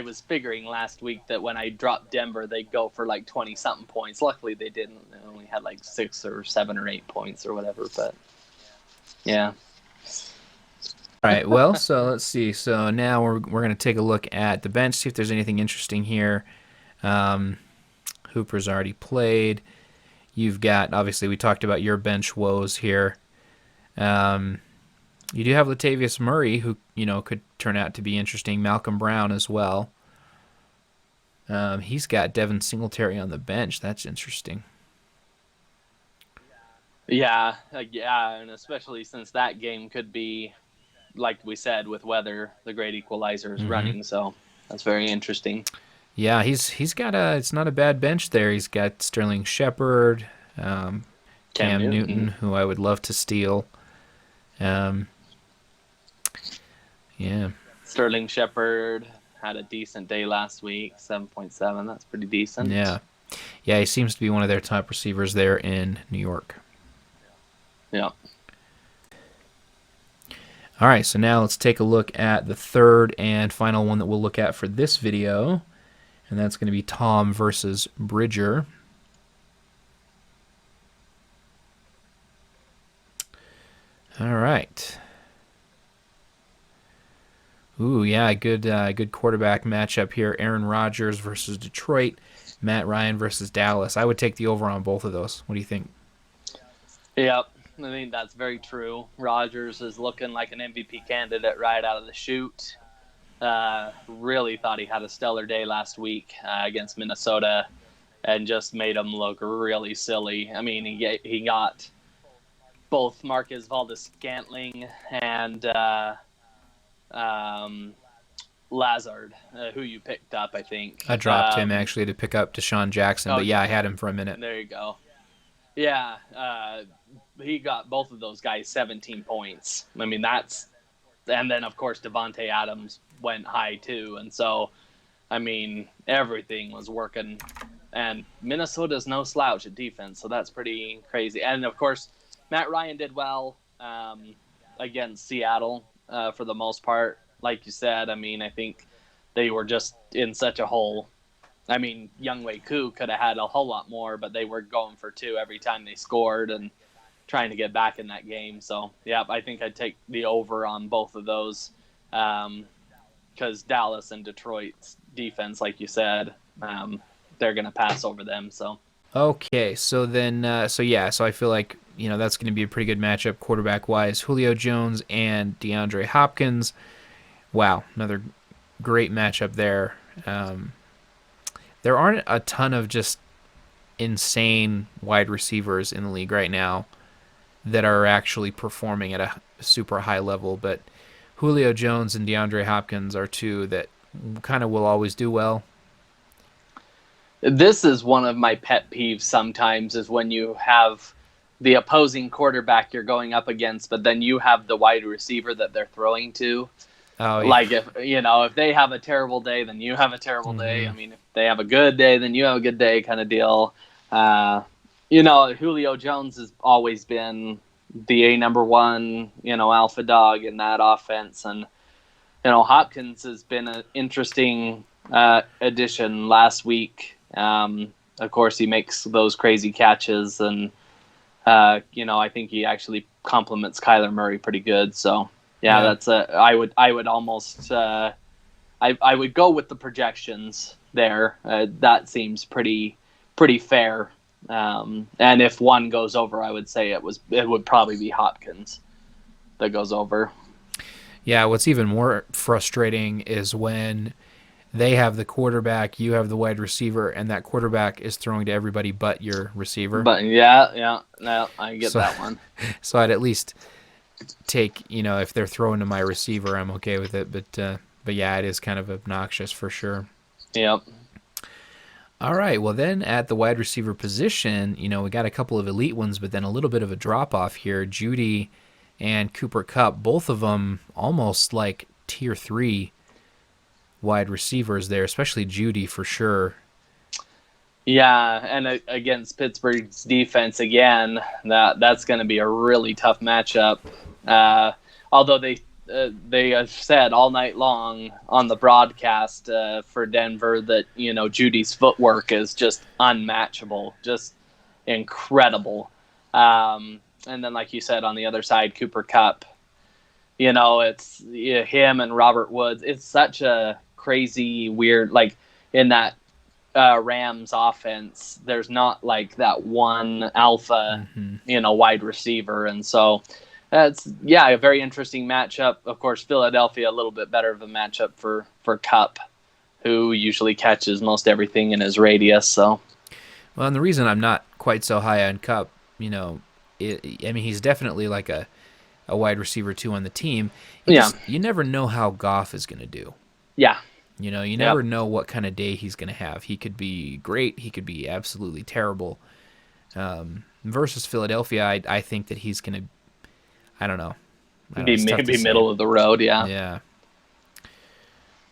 [SPEAKER 2] was figuring last week that when I dropped Denver, they'd go for like 20 something points. Luckily, they didn't. They only had like 6 or 7 or 8 points or whatever. But yeah.
[SPEAKER 1] All right. Well, so let's see. So now we're going to take a look at the bench, see if there's anything interesting here. Hooper's already played. You've got, obviously, we talked about your bench woes here. You do have Latavius Murray, who could turn out to be interesting. Malcolm Brown as well. He's got Devin Singletary on the bench. That's interesting.
[SPEAKER 2] Yeah, and especially since that game could be, like we said, with weather, the great equalizer is running, so that's very interesting.
[SPEAKER 1] Yeah, he's got it's not a bad bench there. He's got Sterling Shepard, Cam Newton, who I would love to steal. Yeah.
[SPEAKER 2] Sterling Shepard had a decent day last week, 7.7. That's pretty decent.
[SPEAKER 1] Yeah. Yeah, he seems to be one of their top receivers there in New York.
[SPEAKER 2] Yeah.
[SPEAKER 1] All right, so now let's take a look at the third and final one that we'll look at for this video, and that's going to be Tom versus Bridger. All right. Ooh, yeah, good quarterback matchup here. Aaron Rodgers versus Detroit, Matt Ryan versus Dallas. I would take the over on both of those. What do you think?
[SPEAKER 2] Yep. I think that's very true. Rodgers is looking like an MVP candidate right out of the chute. Really thought he had a stellar day last week against Minnesota and just made him look really silly. I mean, he got both Marquez Valdes-Scantling and Lazard, who you picked up, I think.
[SPEAKER 1] I dropped him actually to pick up Deshaun Jackson, but yeah, I had him for a minute.
[SPEAKER 2] There you go. Yeah, he got both of those guys 17 points. I mean, and then of course Devontae Adams went high too, and so I mean everything was working. And Minnesota's no slouch at defense, so that's pretty crazy. And of course, Matt Ryan did well against Seattle for the most part. Like you said, I mean, I think they were just in such a hole. I mean, Younghoe Koo could have had a whole lot more, but they were going for two every time they scored and trying to get back in that game. So, yeah, I think I'd take the over on both of those because Dallas and Detroit's defense, like you said, they're going to pass over them. So,
[SPEAKER 1] okay, so then, so I feel like that's going to be a pretty good matchup quarterback wise. Julio Jones and DeAndre Hopkins. Wow, another great matchup there. There aren't a ton of just insane wide receivers in the league right now that are actually performing at a super high level, but Julio Jones and DeAndre Hopkins are two that kind of will always do well.
[SPEAKER 2] This is one of my pet peeves sometimes is when you have the opposing quarterback you're going up against, but then you have the wide receiver that they're throwing to.
[SPEAKER 1] Oh, yeah.
[SPEAKER 2] Like if they have a terrible day, then you have a terrible day. I mean, if they have a good day, then you have a good day, kind of deal. Julio Jones has always been the number one, alpha dog in that offense, and Hopkins has been an interesting addition last week. Of course, he makes those crazy catches, and I think he actually complements Kyler Murray pretty good. So. Yeah, that's I would almost I would go with the projections there. That seems pretty fair. And if one goes over, I would say it would probably be Hopkins that goes over.
[SPEAKER 1] Yeah, what's even more frustrating is when they have the quarterback, you have the wide receiver, and that quarterback is throwing to everybody but your receiver.
[SPEAKER 2] But yeah, no, I get that one.
[SPEAKER 1] So I'd at least take, if they're throwing to my receiver, I'm okay with it. But yeah, it is kind of obnoxious for sure.
[SPEAKER 2] Yep.
[SPEAKER 1] All right. Well, then at the wide receiver position, we got a couple of elite ones, but then a little bit of a drop off here. Jeudy and Cooper Kupp, both of them almost like tier 3 wide receivers there, especially Jeudy for sure.
[SPEAKER 2] Yeah, and against Pittsburgh's defense again, that's going to be a really tough matchup. Although they have said all night long on the broadcast for Denver that Judy's footwork is just unmatchable, just incredible. And then, like you said, on the other side, Cooper Kupp. It's him and Robert Woods. It's such a crazy, weird, like in that Rams offense. There's not like that one alpha, wide receiver, and so. It's a very interesting matchup. Of course, Philadelphia a little bit better of a matchup for Kupp, who usually catches most everything in his radius. So,
[SPEAKER 1] well, and the reason I'm not quite so high on Kupp, he's definitely like a wide receiver too on the team. You never know how Goff is going to do.
[SPEAKER 2] Yeah.
[SPEAKER 1] You never know what kind of day he's going to have. He could be great. He could be absolutely terrible. Versus Philadelphia, I think that he's going to. I don't know.
[SPEAKER 2] Maybe middle of the road, yeah.
[SPEAKER 1] Yeah.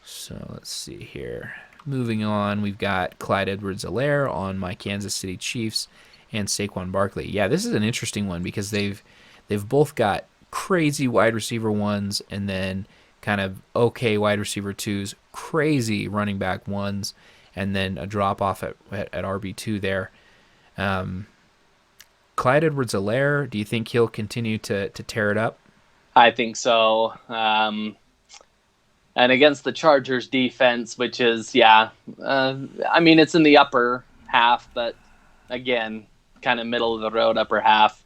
[SPEAKER 1] So let's see here. Moving on, we've got Clyde Edwards-Helaire on my Kansas City Chiefs and Saquon Barkley. Yeah, this is an interesting one because they've they've both got crazy wide receiver ones and then kind of okay wide receiver twos, crazy running back ones, and then a drop off at RB2 there. Um, Clyde Edwards-Helaire, do you think he'll continue to tear it up?
[SPEAKER 2] I think so. And against the Chargers defense, which is, I mean, it's in the upper half, but again, kind of middle of the road, upper half.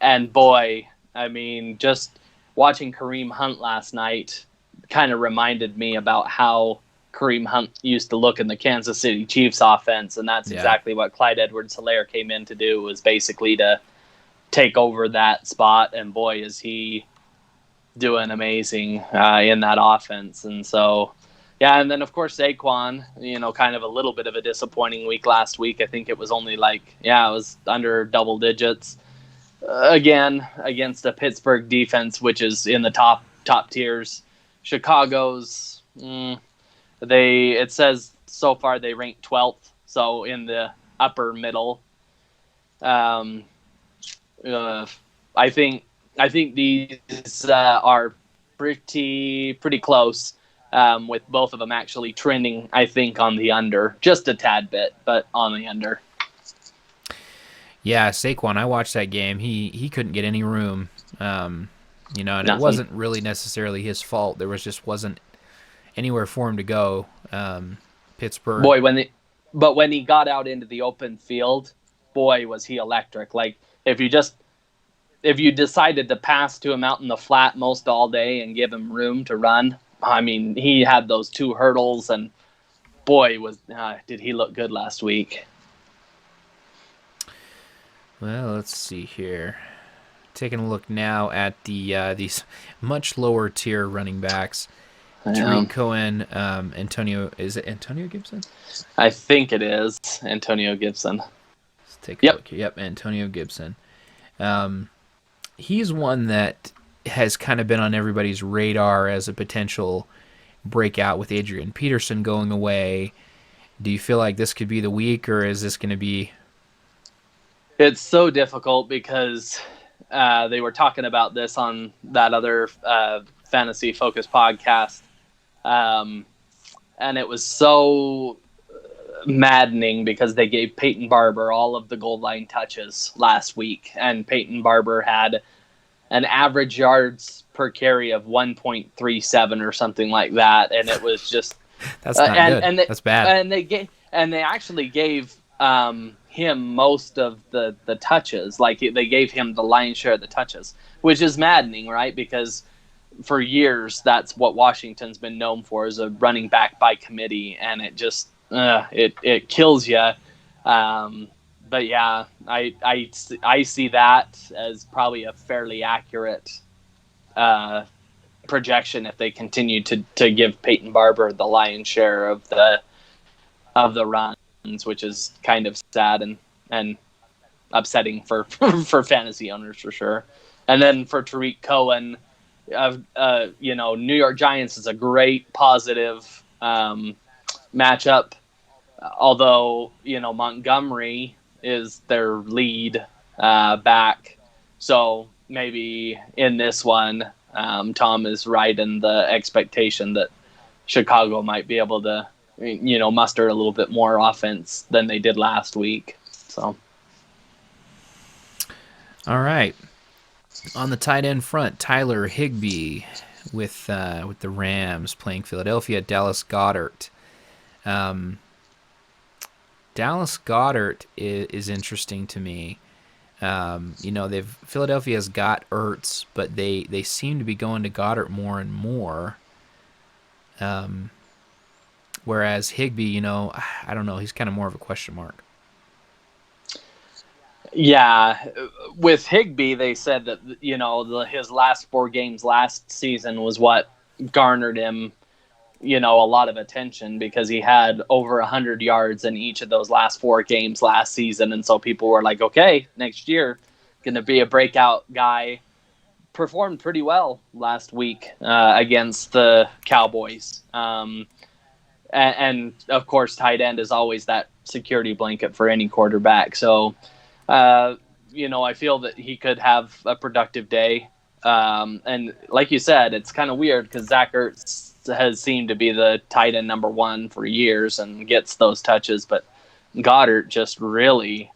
[SPEAKER 2] And boy, I mean, just watching Kareem Hunt last night kind of reminded me about how Kareem Hunt used to look in the Kansas City Chiefs offense. And that's
[SPEAKER 1] Yeah.
[SPEAKER 2] exactly what Clyde Edwards-Helaire came in to do, was basically to take over that spot. And boy, is he doing amazing in that offense. And so, yeah, and then of course Saquon, kind of a little bit of a disappointing week last week. I think it was only it was under double digits again against a Pittsburgh defense, which is in the top tiers. Chicago's it says so far they ranked 12th, so in the upper middle. Um, I think these are pretty close, with both of them actually trending, I think, on the under, just a tad bit, but on the under.
[SPEAKER 1] Yeah, Saquon, I watched that game. He couldn't get any room. And it
[SPEAKER 2] Nothing.
[SPEAKER 1] wasn't really necessarily his fault. There wasn't anywhere for him to go. Pittsburgh.
[SPEAKER 2] Boy, when he got out into the open field, boy, was he electric. Like, if you decided to pass to him out in the flat most all day and give him room to run, I mean, he had those 2 hurdles, and boy, did he look good last week.
[SPEAKER 1] Well, let's see here. Taking a look now at these much lower tier running backs. Tariq Cohen, is it Antonio Gibson?
[SPEAKER 2] I think it is Antonio Gibson.
[SPEAKER 1] Let's take a look here. Yep, Antonio Gibson. He's one that has kind of been on everybody's radar as a potential breakout with Adrian Peterson going away. Do you feel like this could be the week, or is this going to be...
[SPEAKER 2] It's so difficult because they were talking about this on that other fantasy focused podcast. And it was so maddening because they gave Peyton Barber all of the goal line touches last week. And Peyton Barber had an average yards per carry of 1.37 or something like that. And it was just...
[SPEAKER 1] That's not good. That's bad.
[SPEAKER 2] And they actually gave him most of the touches. Like, they gave him the lion's share of the touches, which is maddening, right? Because for years, that's what Washington's been known for, is a running back by committee, and it just it kills you. But yeah, I see that as probably a fairly accurate projection if they continue to give Peyton Barber the lion's share of the runs, which is kind of sad and upsetting for for fantasy owners for sure. And then for Tariq Cohen, New York Giants is a great positive matchup. Although Montgomery is their lead back, so maybe in this one, Tom is right in the expectation that Chicago might be able to muster a little bit more offense than they did last week. So,
[SPEAKER 1] all right. On the tight end front, Tyler Higbee with the Rams playing Philadelphia. Dallas Goedert. Dallas Goedert is interesting to me. Philadelphia's got Ertz, but they seem to be going to Goddard more and more. Whereas Higbee, I don't know, he's kind of more of a question mark.
[SPEAKER 2] Yeah, with Higbee, they said that his last 4 games last season was what garnered him a lot of attention, because he had over 100 yards in each of those last 4 games last season, and so people were like, okay, next year going to be a breakout guy. Performed pretty well last week against the Cowboys, and of course tight end is always that security blanket for any quarterback. So I feel that he could have a productive day. And like you said, it's kind of weird because Zach Ertz has seemed to be the tight end number one for years and gets those touches, but Goddard just really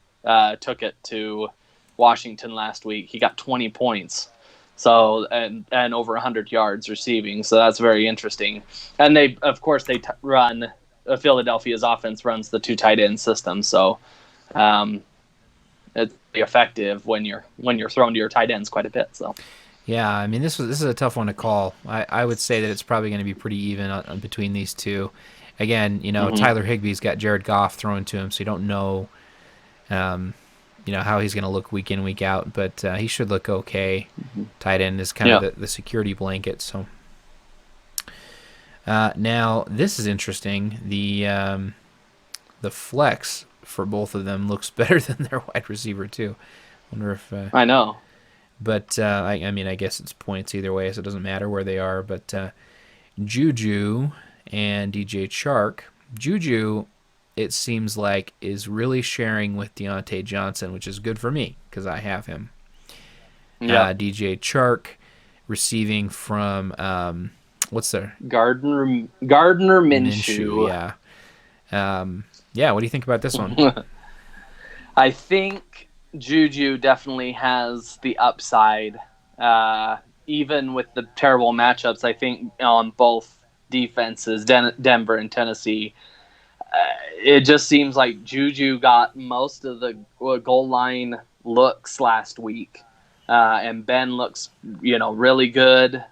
[SPEAKER 2] took it to Washington last week. He got 20 points, so and over 100 yards receiving. So that's very interesting. And they, of course, run. Philadelphia's offense runs the two tight end system, so um, it's effective when you're thrown to your tight ends quite a bit. So
[SPEAKER 1] Yeah, I mean this is a tough one to call. I would say that it's probably going to be pretty even between these two. Again,
[SPEAKER 2] mm-hmm.
[SPEAKER 1] Tyler Higbee's got Jared Goff thrown to him, so you don't know, um, how he's going to look week in week out, but he should look okay. Tight end is kind of
[SPEAKER 2] Yeah,
[SPEAKER 1] the security blanket. So now this is interesting. The flex for both of them looks better than their wide receiver too. Wonder if
[SPEAKER 2] I know.
[SPEAKER 1] But I mean, I guess it's points either way, so it doesn't matter where they are. But Juju and DJ Chark. Juju, it seems like, is really sharing with Deontay Johnson, which is good for me because I have him.
[SPEAKER 2] Yep.
[SPEAKER 1] DJ Chark receiving from what's their
[SPEAKER 2] Gardner
[SPEAKER 1] Minshew?
[SPEAKER 2] Minshew.
[SPEAKER 1] Yeah, yeah. What do you think about this one?
[SPEAKER 2] I think Juju definitely has the upside. Even with the terrible matchups, I think on both defenses, Denver and Tennessee, it just seems like Juju got most of the goal line looks last week, and Ben looks, really good.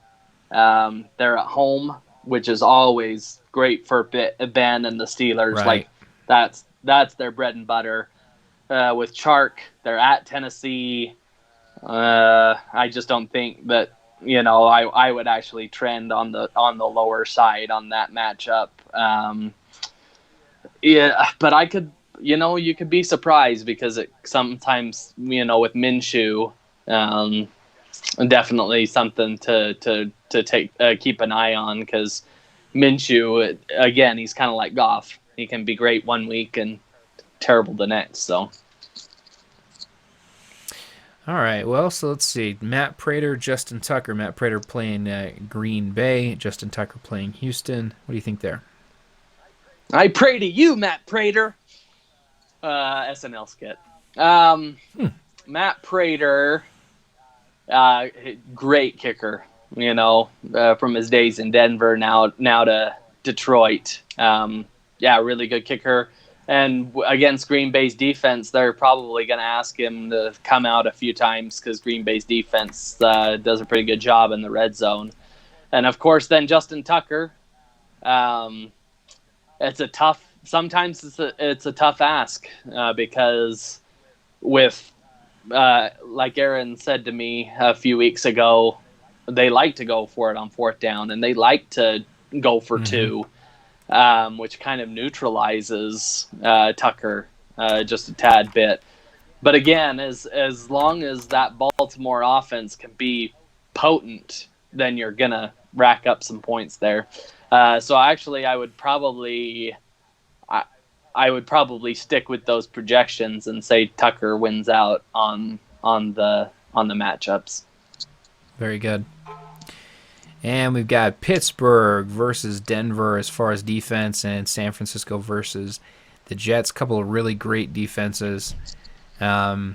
[SPEAKER 2] They're at home, which is always great for Ben and the Steelers.
[SPEAKER 1] Right.
[SPEAKER 2] Like that's their bread and butter. With Chark, they're at Tennessee. I just don't think that I would actually trend on the lower side on that matchup. Yeah, but I could, you could be surprised because it sometimes, with Minshew, definitely something to take keep an eye on because Minshew, again, he's kind of like Goff. He can be great one week and terrible the next. So.
[SPEAKER 1] All right. Well, so let's see. Matt Prater, Justin Tucker. Matt Prater playing Green Bay. Justin Tucker playing Houston. What do you think there?
[SPEAKER 2] I pray to you, Matt Prater. SNL skit. Matt Prater, great kicker. From his days in Denver, now to Detroit. Really good kicker. And against Green Bay's defense, they're probably going to ask him to come out a few times because Green Bay's defense does a pretty good job in the red zone. And of course, then Justin Tucker. Sometimes it's a tough ask because with like Aaron said to me a few weeks ago, they like to go for it on fourth down and they like to go for two. Which kind of neutralizes Tucker just a tad bit. But again, as long as that Baltimore offense can be potent, then you're going to rack up some points there. So actually, I would probably stick with those projections and say Tucker wins out on the matchups.
[SPEAKER 1] Very good. And we've got Pittsburgh versus Denver as far as defense, and San Francisco versus the Jets. A couple of really great defenses. Both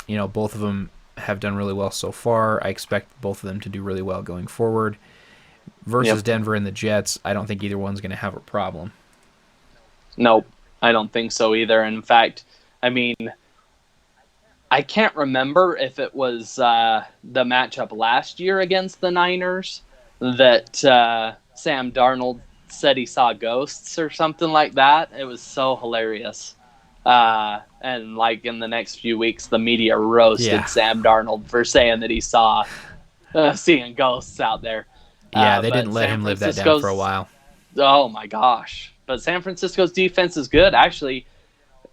[SPEAKER 1] of them have done really well so far. I expect both of them to do really well going forward. Versus Denver and the Jets, I don't think either one's going to have a problem.
[SPEAKER 2] Nope, I don't think so either. In fact, I mean, I can't remember if it was the matchup last year against the Niners that Sam Darnold said he saw ghosts or something like that. It was so hilarious. And like in the next few weeks, the media roasted Sam Darnold for saying that he saw seeing ghosts out there.
[SPEAKER 1] Yeah, they didn't let him live that down for a while.
[SPEAKER 2] Oh my gosh. But San Francisco's defense is good. Actually,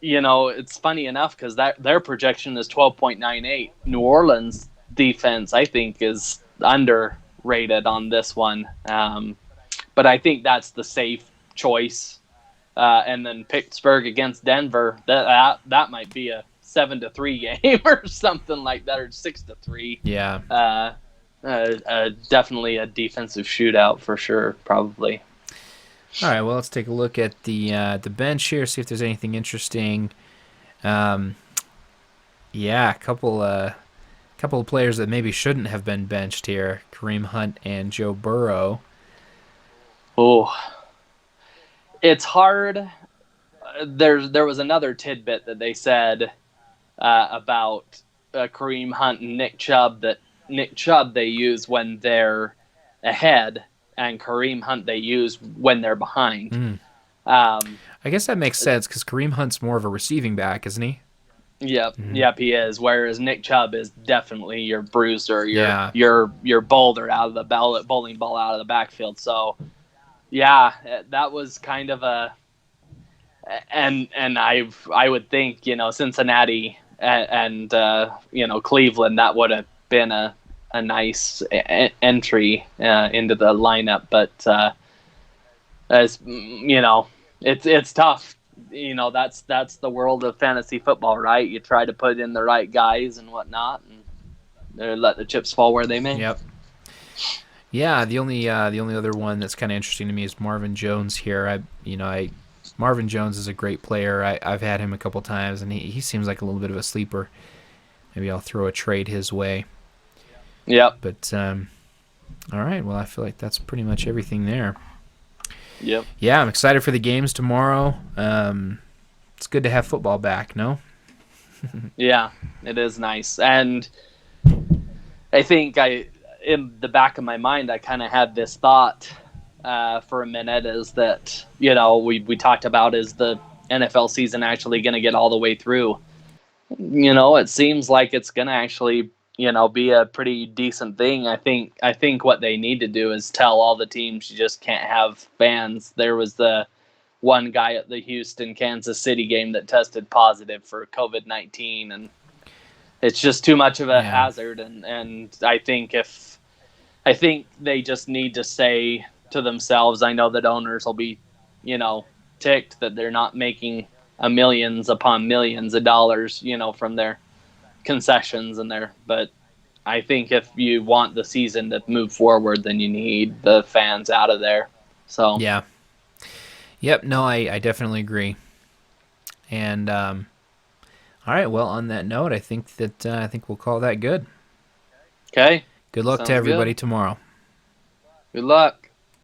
[SPEAKER 2] it's funny enough because their projection is 12.98. New Orleans defense, I think, is underrated on this one. But I think that's the safe choice. And then Pittsburgh against Denver, that might be a 7-3 game or something like that, or 6-3.
[SPEAKER 1] Yeah.
[SPEAKER 2] Definitely a defensive shootout for sure, probably.
[SPEAKER 1] All right. Well, let's take a look at the bench here, see if there's anything interesting. Um, yeah, a couple of players that maybe shouldn't have been benched here: Kareem Hunt and Joe Burrow.
[SPEAKER 2] Oh, it's hard. There was another tidbit that they said about Kareem Hunt and Nick Chubb, that Nick Chubb they use when they're ahead, and Kareem Hunt they use when they're behind.
[SPEAKER 1] Mm.
[SPEAKER 2] Um,
[SPEAKER 1] I guess that makes sense because Kareem Hunt's more of a receiving back, isn't he?
[SPEAKER 2] yep, he is. Whereas Nick Chubb is definitely your bruiser,
[SPEAKER 1] Yeah.
[SPEAKER 2] your boulder out of the bowling ball out of the backfield. So yeah, that was kind of a and I would think Cincinnati and Cleveland, that would have been a nice entry into the lineup, but as it's tough. That's the world of fantasy football, right? You try to put in the right guys and whatnot, and let the chips fall where they may.
[SPEAKER 1] Yep. Yeah, the only other one that's kind of interesting to me is Marvin Jones here. Marvin Jones is a great player. I've had him a couple times, and he seems like a little bit of a sleeper. Maybe I'll throw a trade his way.
[SPEAKER 2] Yep.
[SPEAKER 1] But all right, well, I feel like that's pretty much everything there.
[SPEAKER 2] Yep.
[SPEAKER 1] Yeah, I'm excited for the games tomorrow. It's good to have football back, no?
[SPEAKER 2] Yeah, it is nice. And I think in the back of my mind, I kind of had this thought for a minute, is that, we talked about, is the NFL season actually going to get all the way through? It seems like it's going to actually, be a pretty decent thing. I think what they need to do is tell all the teams you just can't have fans. There was the one guy at the Houston Kansas City game that tested positive for COVID-19, and it's just too much of a hazard. And I think they just need to say to themselves, I know that owners will be, ticked that they're not making millions upon millions of dollars, from their concessions and but I think if you want the season to move forward, then you need the fans out of there. So
[SPEAKER 1] Yeah. Yep. No, I definitely agree. And all right. Well, on that note, I think we'll call that good.
[SPEAKER 2] okay,
[SPEAKER 1] Good luck to
[SPEAKER 2] sounds
[SPEAKER 1] everybody
[SPEAKER 2] good.
[SPEAKER 1] tomorrow.
[SPEAKER 2] Good luck.